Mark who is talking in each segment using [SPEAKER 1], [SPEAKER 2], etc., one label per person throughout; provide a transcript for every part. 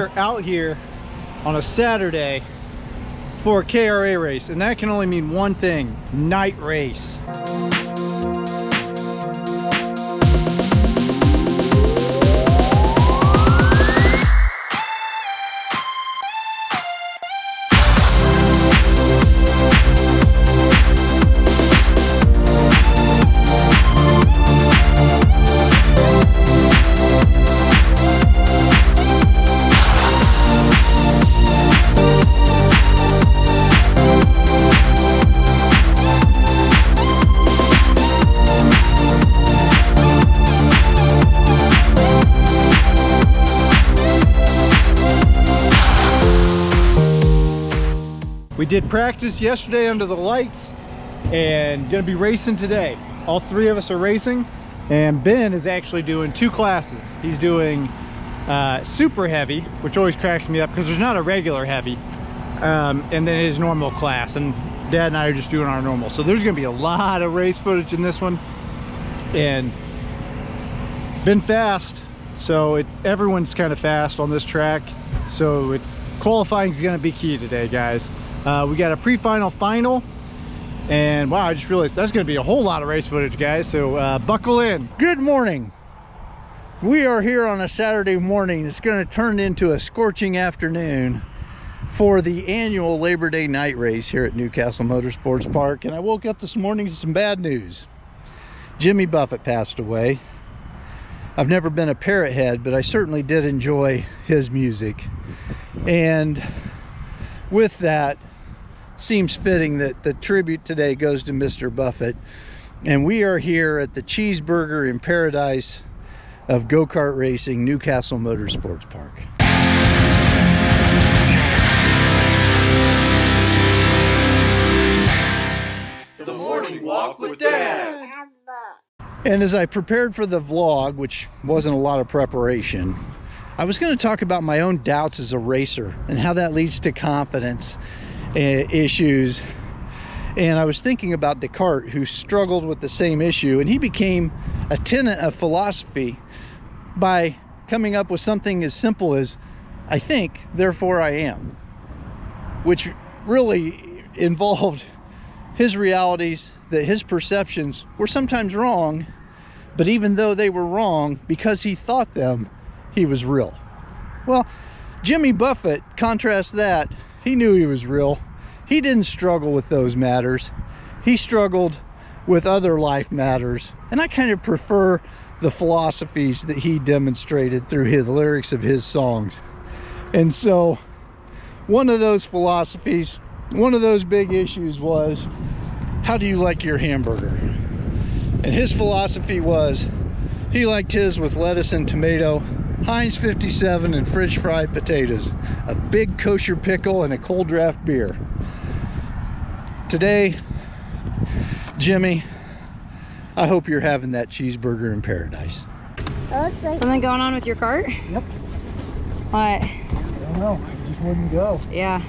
[SPEAKER 1] are out here on a Saturday for a KRA race, and that can only mean one thing: night race. We did practice yesterday under the lights and gonna be racing today. All three of us are racing, and Ben is actually doing two classes. He's doing super heavy, which always cracks me up because there's not a regular heavy, and then his normal class, and Dad and I are just doing our normal. So there's gonna be a lot of race footage in this one, and been fast, so everyone's kind of fast on this track, so qualifying is gonna be key today, guys. We got a pre-final, final, and wow, I just realized that's going to be a whole lot of race footage, guys, so buckle in.
[SPEAKER 2] Good morning. We are here on a Saturday morning. It's going to turn into a scorching afternoon for the annual Labor Day night race here at Newcastle Motorsports Park, and I woke up this morning to some bad news. Jimmy Buffett passed away. I've never been a parrot head, but I certainly did enjoy his music, and with that, seems fitting that the tribute today goes to Mr. Buffett. And we are here at the cheeseburger in paradise of go-kart racing, Newcastle Motorsports Park.
[SPEAKER 3] The morning walk with Dad.
[SPEAKER 2] And as I prepared for the vlog, which wasn't a lot of preparation, I was going to talk about my own doubts as a racer and how that leads to confidence issues. And I was thinking about Descartes, who struggled with the same issue, and he became a tenet of philosophy by coming up with something as simple as I think, therefore I am, which really involved his realities, that his perceptions were sometimes wrong, but even though they were wrong, because he thought them, he was real. Well, Jimmy Buffett, contrast that. He knew he was real. He didn't struggle with those matters. He struggled with other life matters. And I kind of prefer the philosophies that he demonstrated through the lyrics of his songs. And so one of those philosophies, one of those big issues was, how do you like your hamburger? And his philosophy was, he liked his with lettuce and tomato, Heinz 57 and French fried potatoes, a big kosher pickle, and a cold draft beer. Today, Jimmy, I hope you're having that cheeseburger in paradise.
[SPEAKER 4] Something going on with your cart?
[SPEAKER 2] Yep.
[SPEAKER 4] What?
[SPEAKER 2] I don't know, it just wouldn't go.
[SPEAKER 4] Yeah.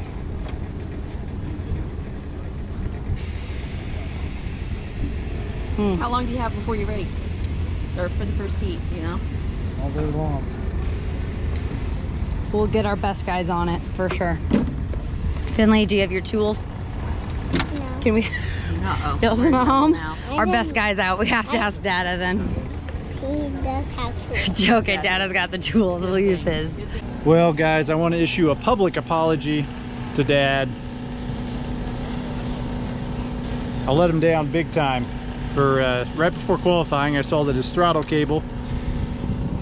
[SPEAKER 5] How long do you have before you race? Or for the first heat, you know?
[SPEAKER 2] All day long.
[SPEAKER 4] We'll get our best guys on it for sure. Finley, do you have your tools?
[SPEAKER 5] No.
[SPEAKER 4] Can we build them at home?
[SPEAKER 5] Now.
[SPEAKER 4] Our best guys out. We have to ask Dada then.
[SPEAKER 6] He does have tools.
[SPEAKER 4] Okay, Dada's got the tools. We'll use his.
[SPEAKER 1] Well, guys, I want to issue a public apology to Dad. I let him down big time. For right before qualifying, I saw that his throttle cable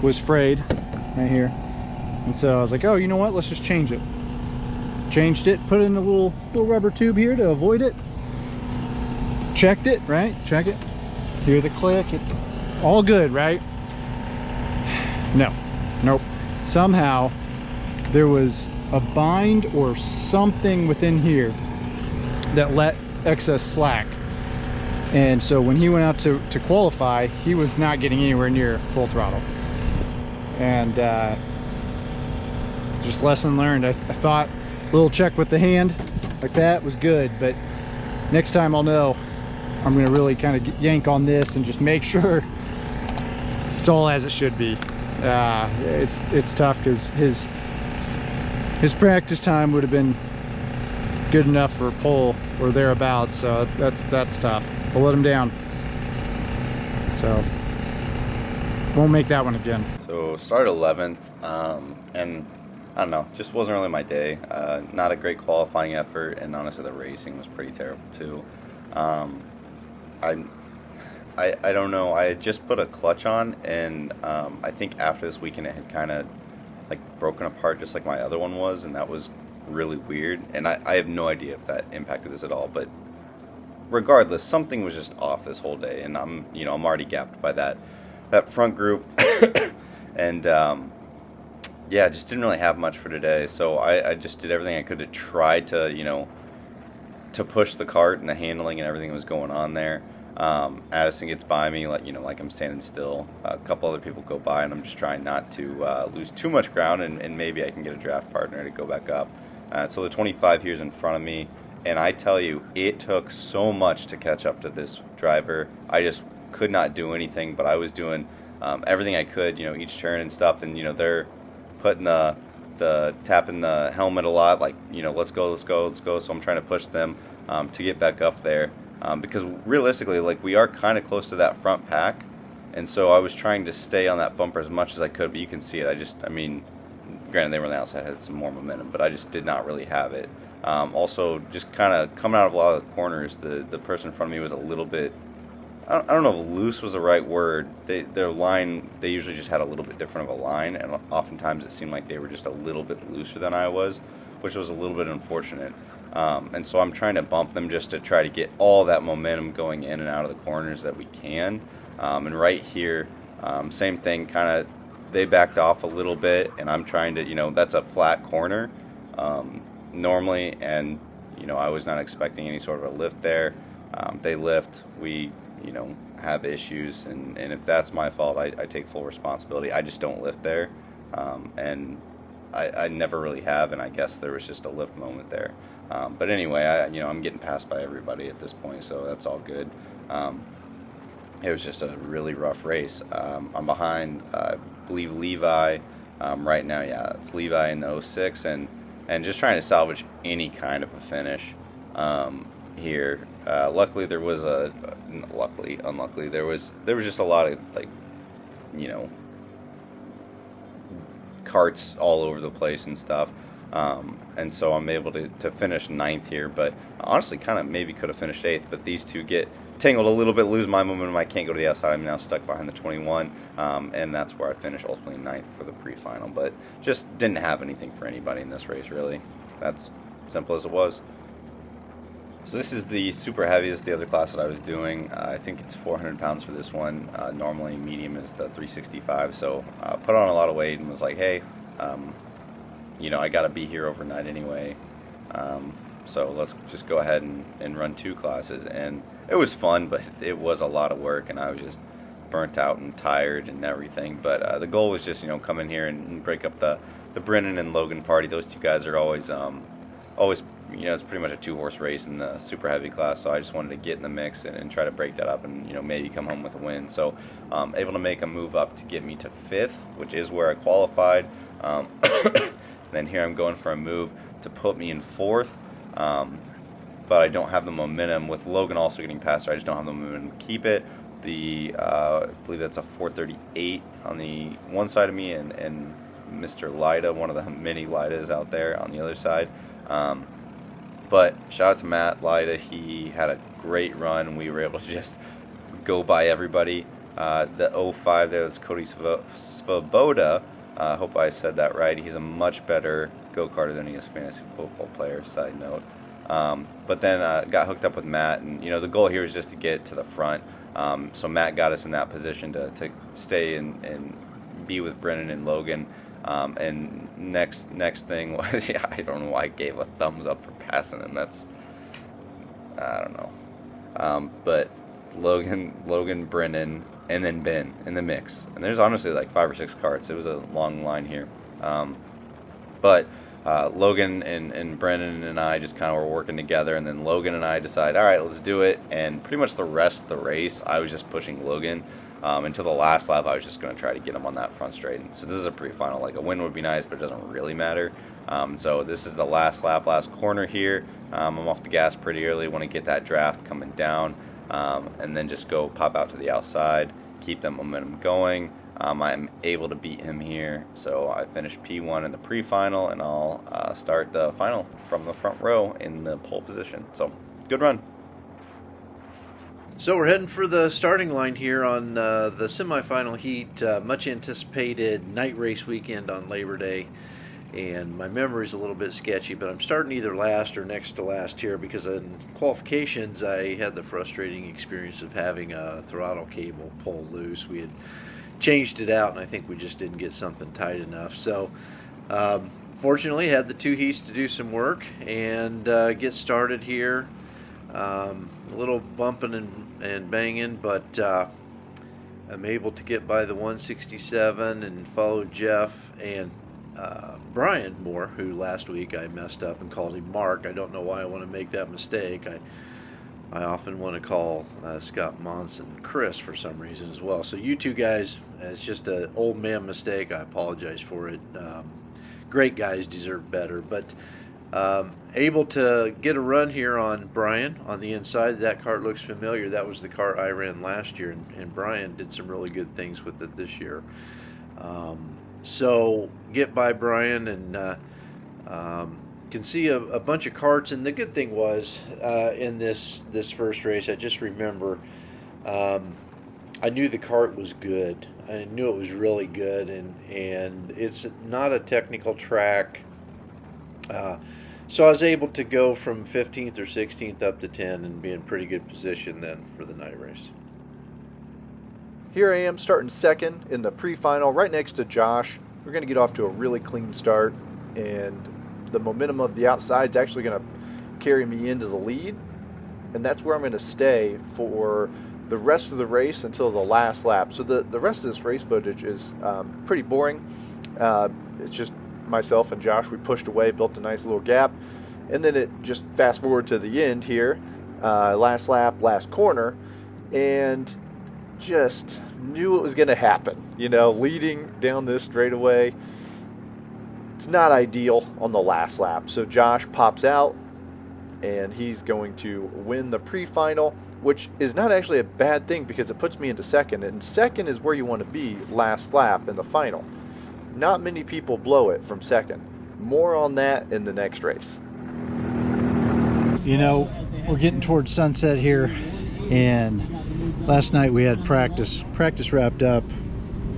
[SPEAKER 1] was frayed right here, and so I was like, oh, you know what, let's just change it. Changed it, put in a little rubber tube here to avoid it, checked it, right? Check it, hear the click, all good, right? Nope. Somehow there was a bind or something within here that let excess slack. And so when he went out to qualify, he was not getting anywhere near full throttle. And just lesson learned. I thought a little check with the hand like that was good, but next time I'll know. I'm gonna really kind of yank on this and just make sure it's all as it should be. It's tough because his practice time would have been good enough for a pole or thereabouts, so that's tough. We'll let him down. So won't make that one again.
[SPEAKER 7] So started 11th, and I don't know, just wasn't really my day. Not a great qualifying effort, and honestly the racing was pretty terrible too. I don't know, I had just put a clutch on, and I think after this weekend it had kind of like broken apart just like my other one was, and that was really weird, and I have no idea if that impacted this at all, but regardless, something was just off this whole day, and I'm already gapped by that front group. And yeah, just didn't really have much for today, so I just did everything I could to try to to push the cart and the handling and everything that was going on there. Addison gets by me, like I'm standing still. A couple other people go by, and I'm just trying not to lose too much ground, and maybe I can get a draft partner to go back up. So the 25 here is in front of me, and I tell you, it took so much to catch up to this driver. I just could not do anything, but I was doing everything I could, each turn and stuff, and they're putting the tapping the helmet a lot, like let's go. So I'm trying to push them to get back up there, because realistically, like, we are kind of close to that front pack, and so I was trying to stay on that bumper as much as I could. But you can see it. I mean, granted they were on the outside, had some more momentum, but I just did not really have it. Also, just kind of coming out of a lot of the corners, the person in front of me was a little bit, I don't know if loose was the right word. Their line, they usually just had a little bit different of a line, and oftentimes it seemed like they were just a little bit looser than I was, which was a little bit unfortunate. And so I'm trying to bump them just to try to get all that momentum going in and out of the corners that we can. And right here, same thing, kind of, they backed off a little bit, and I'm trying to, that's a flat corner normally, and, I was not expecting any sort of a lift there. They lift, we have issues, and if that's my fault, I take full responsibility. I just don't lift there, and I never really have, and I guess there was just a lift moment there. But anyway, I'm getting passed by everybody at this point, so that's all good. It was just a really rough race. I'm behind, I believe, Levi right now. Yeah, it's Levi in the 06, and just trying to salvage any kind of a finish here. Luckily, there was unluckily, there was just a lot of, like, carts all over the place and stuff. And so I'm able to finish 9th here, but honestly kind of maybe could have finished 8th, but these two get tangled a little bit, lose my momentum, I can't go to the outside, I'm now stuck behind the 21, and that's where I finished ultimately 9th for the pre-final, but just didn't have anything for anybody in this race, really. That's simple as it was. So this is the super heavy. This is the other class that I was doing. I think it's 400 pounds for this one. Normally medium is the 365, so put on a lot of weight and was like, hey, I got to be here overnight anyway, so let's just go ahead and run 2 classes. And it was fun, but it was a lot of work, and I was just burnt out and tired and everything. But the goal was just come in here and break up the Brennan and Logan party. Those two guys are always it's pretty much a 2-horse race in the super heavy class, so I just wanted to get in the mix and try to break that up and maybe come home with a win. So able to make a move up to get me to 5th, which is where I qualified. Then here I'm going for a move to put me in 4th, but I don't have the momentum. With Logan also getting past her, I just don't have the momentum to keep it. I believe that's a 438 on the one side of me, and Mr. Lida, one of the many Lidas out there, on the other side. But shout out to Matt Lida. He had a great run. We were able to just go by everybody. The 05 there, that's Cody Svoboda. I hope I said that right. He's a much better go-karter than he is fantasy football player, side note. But then got hooked up with Matt, and the goal here is just to get to the front. So Matt got us in that position to stay and be with Brennan and Logan. And next thing was, I don't know why I gave a thumbs up for passing him. That's, I don't know. But Logan, Brennan, and then Ben in the mix. And there's honestly like 5 or 6 carts. It was a long line here. But Logan and Brennan and I just kind of were working together, and then Logan and I decided, all right, let's do it. And pretty much the rest of the race, I was just pushing Logan. Until the last lap, I was just going to try to get him on that front straight. And so this is a pre-final. Like, a win would be nice, but it doesn't really matter. So this is the last lap, last corner here. I'm off the gas pretty early, want to get that draft coming down, and then just go pop out to the outside, keep that momentum going. I'm able to beat him here, so I finished P1 in the pre-final, and I'll start the final from the front row in the pole position. So, good run.
[SPEAKER 8] So we're heading for the starting line here on the semifinal heat, much anticipated night race weekend on Labor Day. And my memory's a little bit sketchy, but I'm starting either last or next to last here because in qualifications I had the frustrating experience of having a throttle cable pull loose. We had changed it out, and I think we just didn't get something tight enough. So fortunately had the 2 heats to do some work and get started here. A little bumping and banging, but I'm able to get by the 167 and follow Jeff and Brian Moore, who last week I messed up and called him Mark. I don't know why I want to make that mistake. I often want to call Scott Monson Chris for some reason as well. So you two guys, it's just an old man mistake. I apologize for it. Great guys, deserve better. But able to get a run here on Brian on the inside. That kart looks familiar. That was the kart I ran last year, and Brian did some really good things with it this year. So get by Brian and can see a bunch of karts. And the good thing was in this first race, I just remember I knew the kart was good. I knew it was really good, and it's not a technical track. So I was able to go from 15th or 16th up to 10 and be in pretty good position then for the night race.
[SPEAKER 1] Here I am starting second in the pre-final right next to Josh. We're going to get off to a really clean start, and the momentum of the outside is actually going to carry me into the lead, and that's where I'm going to stay for the rest of the race until the last lap. So the rest of this race footage is pretty boring. It's just myself and Josh. We pushed away, built a nice little gap, and then it just fast forward to the end here, last lap, last corner, and just knew it was going to happen. You know, leading down this straightaway, it's not ideal on the last lap. So Josh pops out, and he's going to win the pre-final, which is not actually a bad thing because it puts me into second, and second is where you want to be last lap in the final. Not many people blow it from second. More on that in the next race.
[SPEAKER 2] You know, we're getting towards sunset here, and last night we had practice. Practice wrapped up,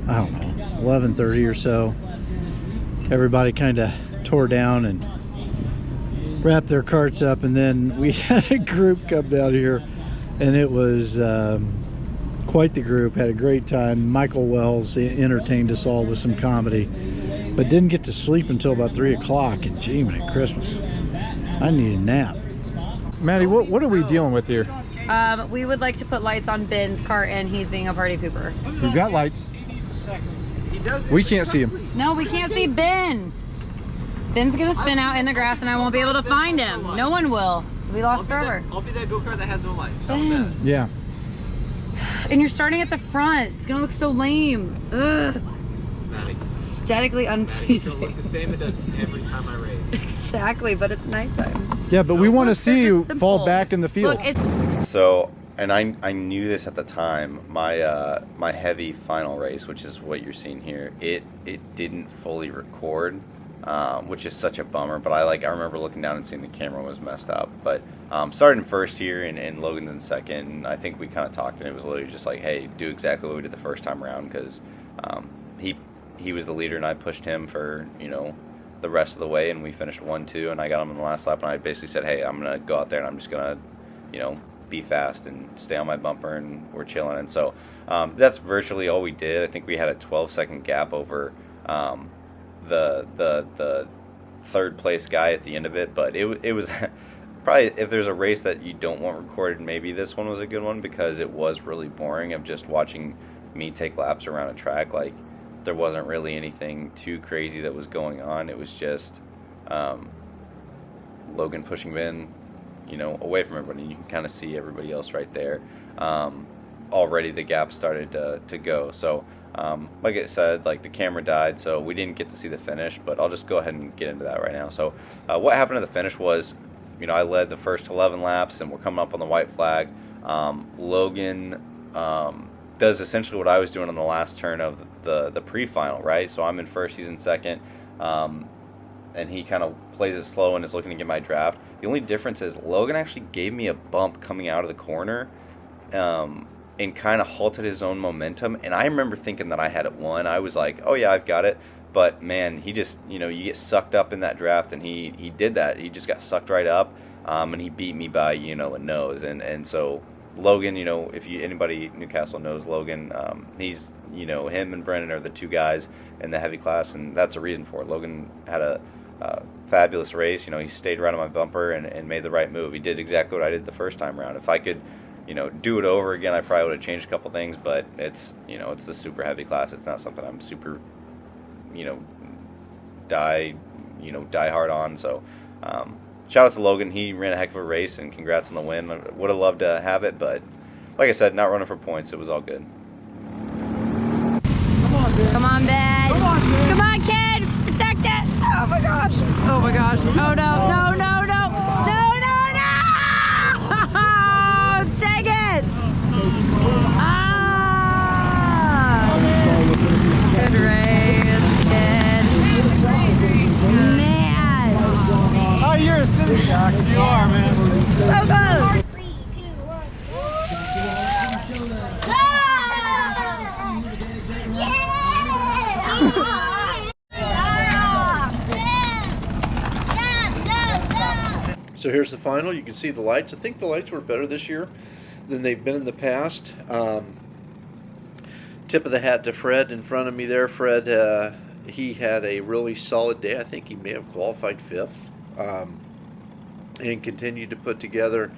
[SPEAKER 2] I don't know, 11:30 or so. Everybody kind of tore down and wrapped their carts up, and then we had a group come down here, and it was quite the group. Had a great time. Michael Wells entertained us all with some comedy, but didn't get to sleep until about 3 o'clock, and gee, man, Christmas. I need a nap.
[SPEAKER 1] Maddie, what are we dealing with here?
[SPEAKER 4] We would like to put lights on Ben's kart, and he's being a party pooper.
[SPEAKER 1] We've got lights. We can't see him.
[SPEAKER 4] No, we can't see Ben. Ben's gonna spin out in the grass, and I won't be able to find him. No one will. We lost forever.
[SPEAKER 3] I'll be that go-kart that has no lights.
[SPEAKER 4] Ben.
[SPEAKER 1] Yeah.
[SPEAKER 4] And you're starting at the front. It's gonna look so lame. Ugh.
[SPEAKER 3] Maddie.
[SPEAKER 4] Aesthetically
[SPEAKER 3] It's
[SPEAKER 4] unpleasing.
[SPEAKER 3] gonna look the same it does every time I race.
[SPEAKER 4] Exactly, but it's nighttime.
[SPEAKER 1] Yeah, but we want to see you
[SPEAKER 4] simple.
[SPEAKER 1] fall back in the field.
[SPEAKER 4] Look, it's
[SPEAKER 7] So, and I knew this at the time. My my heavy final race, which is what you're seeing here, it didn't fully record, which is such a bummer. But I remember looking down and seeing the camera was messed up. But starting first here and Logan's in second, I think we kind of talked, and it was literally just like, hey, do exactly what we did the first time around, because he was the leader and I pushed him for, you know, the rest of the way, and we finished 1-2, and I got him in the last lap, and I basically said, hey, I'm gonna go out there and I'm just gonna, you know, be fast and stay on my bumper, and we're chilling. And so that's virtually all we did. I think we had a 12-second gap over the third place guy at the end of it, but it was probably, if there's a race that you don't want recorded, maybe this one was a good one, because it was really boring of just watching me take laps around a track. Like, there wasn't really anything too crazy that was going on. It was just Logan pushing Ben, you know, away from everybody. You can kind of see everybody else right there. Already the gap started to go. So Like I said, like the camera died, so we didn't get to see the finish, but I'll just go ahead and get into that right now. So what happened at the finish was, you know, I led the first 11 laps, and we're coming up on the white flag. Logan does essentially what I was doing on the last turn of the pre-final, right? So I'm in first, he's in second, and he kind of plays it slow and is looking to get my draft. The only difference is Logan actually gave me a bump coming out of the corner, and kind of halted his own momentum. And I remember thinking that I had it won. I was like, oh yeah, I've got it. But man, he just, you know, you get sucked up in that draft, and he did that. He just got sucked right up, and he beat me by, you know, a nose. And so Logan, you know, if anybody in Newcastle knows Logan, he's, you know, him and Brennan are the two guys in the heavy class, and that's a reason for it. Logan had a fabulous race. You know, he stayed right on my bumper and made the right move. He did exactly what I did the first time around. If I could, you know, do it over again, I probably would have changed a couple things, but it's, you know, it's the super heavy class. It's not something I'm super, you know, die hard on. So shout out to Logan. He ran a heck of a race, and congrats on the win. I would have loved to have it, but like I said, not running for points. It was all good.
[SPEAKER 4] Come on, Ben. Come on, kid. Protect it. Oh my gosh. Oh my gosh. Oh no. No, no, no. No, no, no. Dang it. Ah. Good race, kid. Man.
[SPEAKER 1] Oh, you're a city jock. You are, man.
[SPEAKER 4] So close.
[SPEAKER 6] 3, 2, 1.
[SPEAKER 8] So here's the final. You can see the lights. I think the lights were better this year than they've been in the past. Tip of the hat to Fred in front of me there. Fred, he had a really solid day. I think he may have qualified 5th, and continued to put together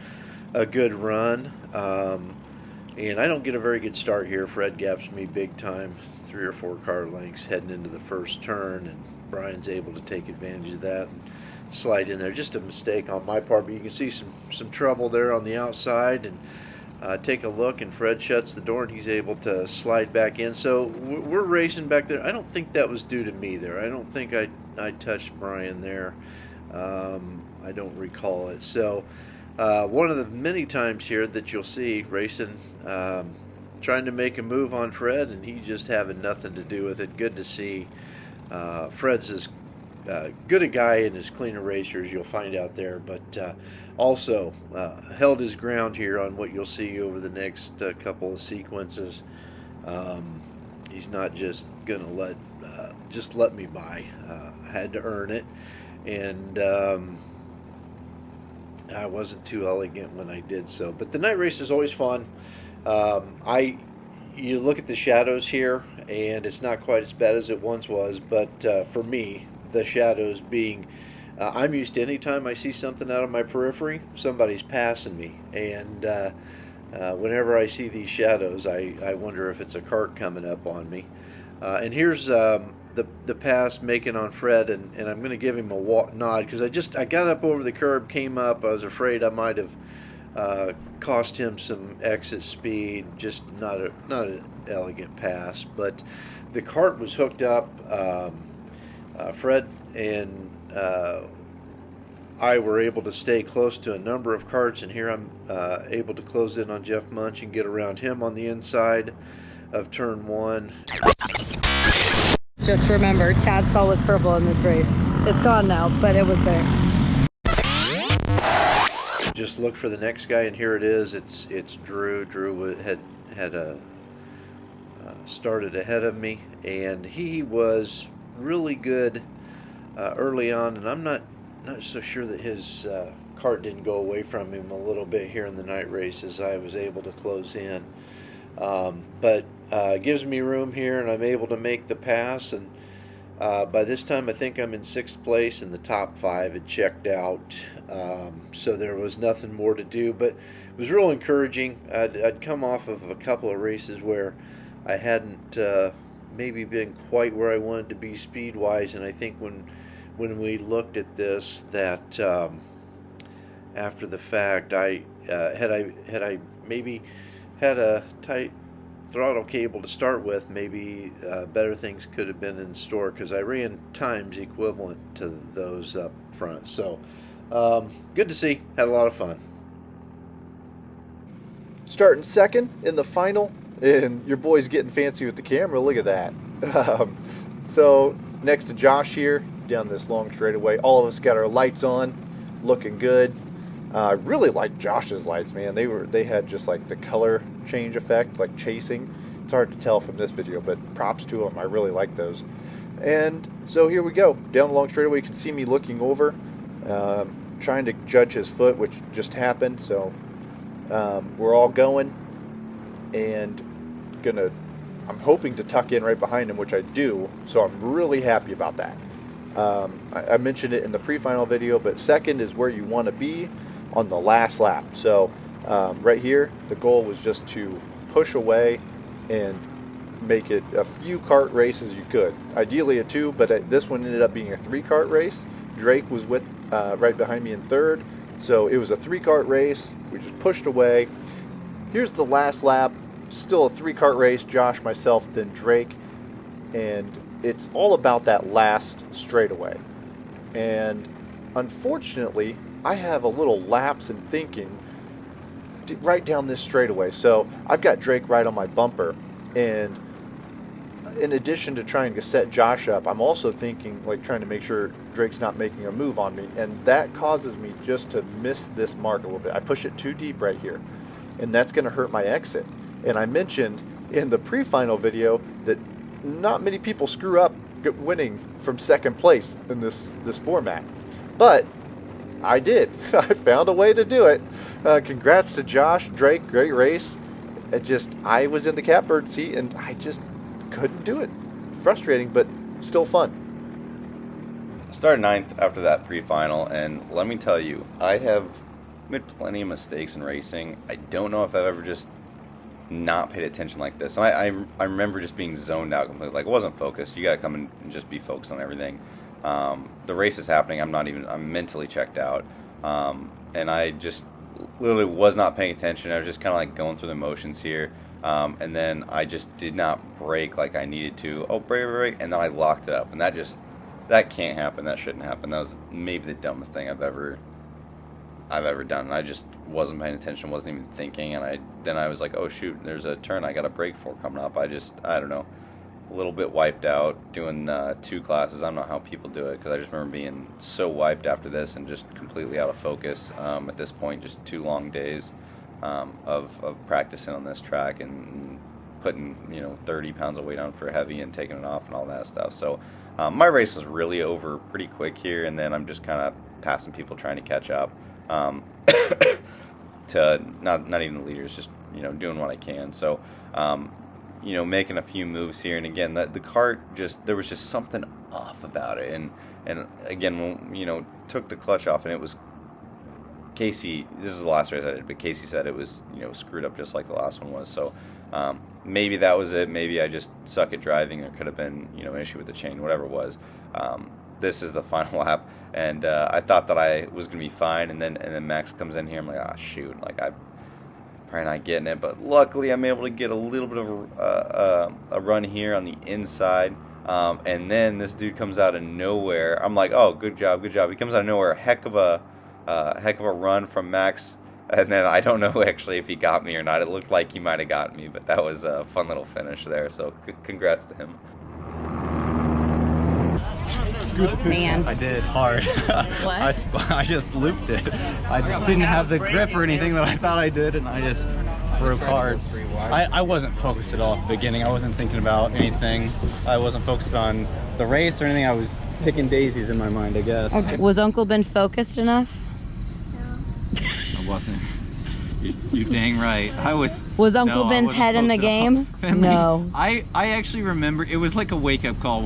[SPEAKER 8] a good run. And I don't get a very good start here. Fred gaps me big time, 3 or 4 car lengths heading into the first turn, and Brian's able to take advantage of that and slide in there. Just a mistake on my part, but you can see some trouble there on the outside, and take a look, and Fred shuts the door, and he's able to slide back in. So we're racing back there. I don't think that was due to me there. I don't think I touched Brian there. I don't recall it. So one of the many times here that you'll see racing, trying to make a move on Fred, and he just having nothing to do with it. Good to see. Fred's as good a guy and as clean a racer as you'll find out there, but also held his ground here on what you'll see over the next couple of sequences. He's not just gonna let me by. I had to earn it, and I wasn't too elegant when I did so. But the night race is always fun. You look at the shadows here, and it's not quite as bad as it once was, but for me, the shadows being, I'm used to any time I see something out of my periphery, somebody's passing me, and whenever I see these shadows, I wonder if it's a cart coming up on me. And here's the pass making on Fred, and I'm going to give him a nod, because I got up over the curb, came up, I was afraid I might have cost him some exit speed. Just not an elegant pass, but the cart was hooked up. Fred and I were able to stay close to a number of carts, and here I'm able to close in on Jeff Munch and get around him on the inside of turn 1.
[SPEAKER 4] Just remember, Tad Stahl was purple in this race. It's gone now, but it was there.
[SPEAKER 8] Just look for the next guy, and here it is. It's Drew. Drew had started ahead of me, and he was really good early on, and I'm not so sure that his cart didn't go away from him a little bit here in the night race as I was able to close in. But gives me room here, and I'm able to make the pass, and by this time I think I'm in 6th place, and the top 5 had checked out, so there was nothing more to do. But it was real encouraging. I'd come off of a couple of races where I hadn't maybe been quite where I wanted to be speed-wise, and I think when we looked at this, that after the fact, had I maybe had a throttle cable to start with, maybe better things could have been in store, because I ran times equivalent to those up front. So good to see. Had a lot of fun.
[SPEAKER 1] Starting second in the final, and your boy's getting fancy with the camera. Look at that. So next to Josh here down this long straightaway, all of us got our lights on, looking good. I really like Josh's lights, man. They had just like the color change effect, like chasing. It's hard to tell from this video, but props to them. I really like those. And so here we go down the long straightaway. You can see me looking over, trying to judge his foot, which just happened. So we're all going, and I'm hoping to tuck in right behind him, which I do. So I'm really happy about that. I mentioned it in the pre-final video, but second is where you want to be on the last lap. So right here, the goal was just to push away and make it a few kart races you could. Ideally a 2, but this one ended up being a 3 kart race. Drake was with right behind me in third, so it was a 3 kart race. We just pushed away. Here's the last lap, still a 3 kart race. Josh, myself, then Drake, and it's all about that last straightaway. And unfortunately, I have a little lapse in thinking right down this straightaway. So I've got Drake right on my bumper, and in addition to trying to set Josh up, I'm also thinking, like, trying to make sure Drake's not making a move on me, and that causes me just to miss this mark a little bit. I push it too deep right here, and that's going to hurt my exit. And I mentioned in the pre-final video that not many people screw up winning from second place in this format, but I did. I found a way to do it. Congrats to Josh, Drake, great race. I was in the catbird seat and I just couldn't do it. Frustrating, but still fun.
[SPEAKER 7] I started 9th after that pre-final, and let me tell you, I have made plenty of mistakes in racing. I don't know if I've ever just not paid attention like this. And I remember just being zoned out completely. Like, I wasn't focused. You got to come in and just be focused on everything. The race is happening. I'm mentally checked out. And I just literally was not paying attention. I was just kind of like going through the motions here. And then I just did not brake like I needed to. Oh, brake. And then I locked it up. And that can't happen. That shouldn't happen. That was maybe the dumbest thing I've ever done. And I just wasn't paying attention, wasn't even thinking. And then I was like, oh shoot, there's a turn I got a brake for coming up. I don't know, a little bit wiped out doing 2 classes. I don't know how people do it, because I just remember being so wiped after this and just completely out of focus. At this point, just 2 long days of practicing on this track and putting 30 pounds of weight on for heavy and taking it off and all that stuff. So my race was really over pretty quick here, and then I'm just kind of passing people trying to catch up. To not even the leaders, just doing what I can. So making a few moves here, and again the kart, there was just something off about it, and again when took the clutch off, and it was Kacy. This is the last race I did, but Kacy said it was screwed up just like the last one was. So maybe that was it. Maybe I just suck at driving. There could have been an issue with the chain, whatever it was. This is the final lap, and I thought that I was gonna be fine, and then Max comes in here. I'm like, shoot, like I'm probably not getting it, but luckily I'm able to get a little bit of a run here on the inside, and then this dude comes out of nowhere. I'm like, oh, good job. He comes out of nowhere, heck of a run from Max, and then I don't know actually if he got me or not. It looked like he might have gotten me, but that was a fun little finish there. So congrats to him.
[SPEAKER 4] Man.
[SPEAKER 9] I did hard.
[SPEAKER 5] What?
[SPEAKER 9] I just looped it. I just didn't have the grip or anything that I thought I did, and I just broke hard. I wasn't focused at all at the beginning. I wasn't thinking about anything. I wasn't focused on the race or anything. I was picking daisies in my mind, I guess.
[SPEAKER 4] Okay. Was Uncle Ben focused enough?
[SPEAKER 6] No.
[SPEAKER 9] I wasn't. You're dang right.
[SPEAKER 4] Was Uncle Ben's head in the game? No.
[SPEAKER 9] I actually remember it was like a wake-up call.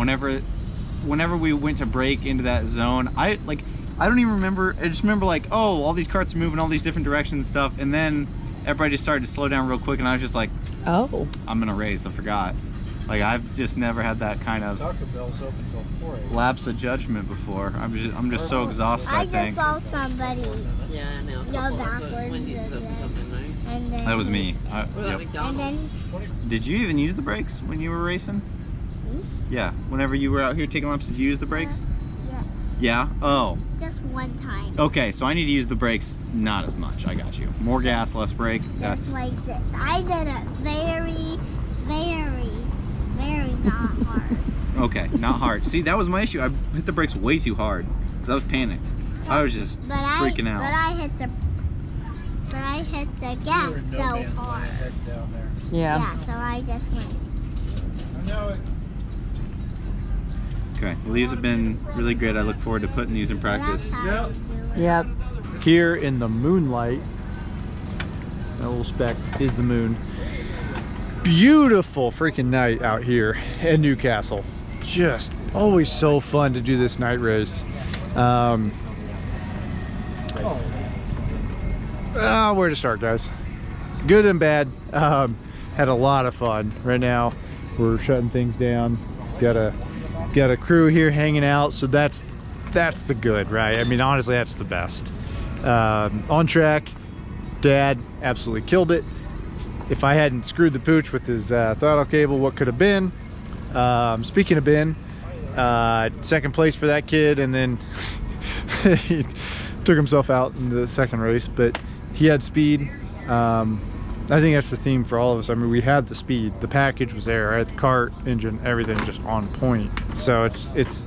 [SPEAKER 9] Whenever we went to break into that zone, I don't even remember. I just remember like, oh, all these carts are moving all these different directions and stuff, and then everybody just started to slow down real quick, and I was just like, oh, I'm gonna race. I forgot. Like, I've just never had that kind of lapse of judgment before. I'm just so exhausted. I think.
[SPEAKER 6] I just saw somebody.
[SPEAKER 5] Yeah, I know.
[SPEAKER 6] Go backwards.
[SPEAKER 5] Wendy's open till midnight.
[SPEAKER 6] And then,
[SPEAKER 9] That was me. Yep.
[SPEAKER 6] and then
[SPEAKER 9] Did you even use the brakes when you were racing? Yeah. Whenever you were out here taking laps, did you use the brakes?
[SPEAKER 6] yes,
[SPEAKER 9] Yeah? Oh.
[SPEAKER 6] just one time.
[SPEAKER 9] Okay, so I need to use the brakes not as much. I got you. More gas, less brake.
[SPEAKER 6] Just
[SPEAKER 9] That's
[SPEAKER 6] like this. I did it very, very, very not hard.
[SPEAKER 9] okay. Not hard. See, that was my issue. I hit the brakes way too hard because I was panicked. I was just freaking out.
[SPEAKER 6] But I hit the gas so hard. Yeah, so I just went.
[SPEAKER 9] Okay, well, these have been really great. I look forward to putting these in practice.
[SPEAKER 6] That's how you do it.
[SPEAKER 1] Yep. Here in the moonlight, that little speck is the moon. Beautiful freaking night out here in Newcastle. Just always so fun to do this night race. Where to start, guys? Good and bad. Had a lot of fun. Right now we're shutting things down. Got a crew here hanging out, so that's the good, right? I mean, honestly, that's the best. On track, Dad absolutely killed it. If I hadn't screwed the pooch with his throttle cable, what could have been? Speaking of Ben, second place for that kid, and then he took himself out in the second race, but he had speed. I think that's the theme for all of us. I mean, we had the speed, the package was there, right? The kart, engine, everything just on point. So it's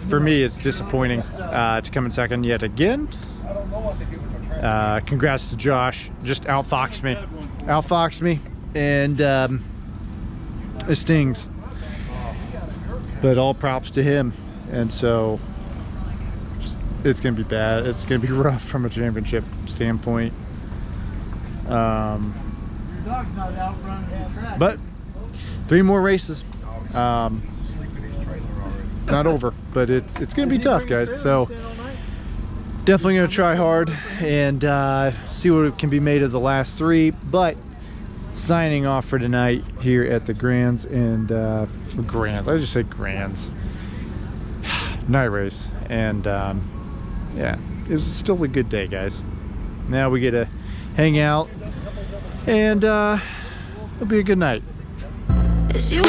[SPEAKER 1] for me, it's disappointing to come in second yet again. Congrats to Josh, just outfoxed me, and it stings. But all props to him, and so it's gonna be bad. It's gonna be rough from a championship standpoint. But 3 more races. Not over, but it's gonna be tough, guys. So definitely gonna try hard and see what can be made of the last 3. But signing off for tonight here at the Grands and Grand. I just said Grands night race, and yeah, it was still a good day, guys. Now we get to hang out, and it'll be a good night.
[SPEAKER 4] It's you.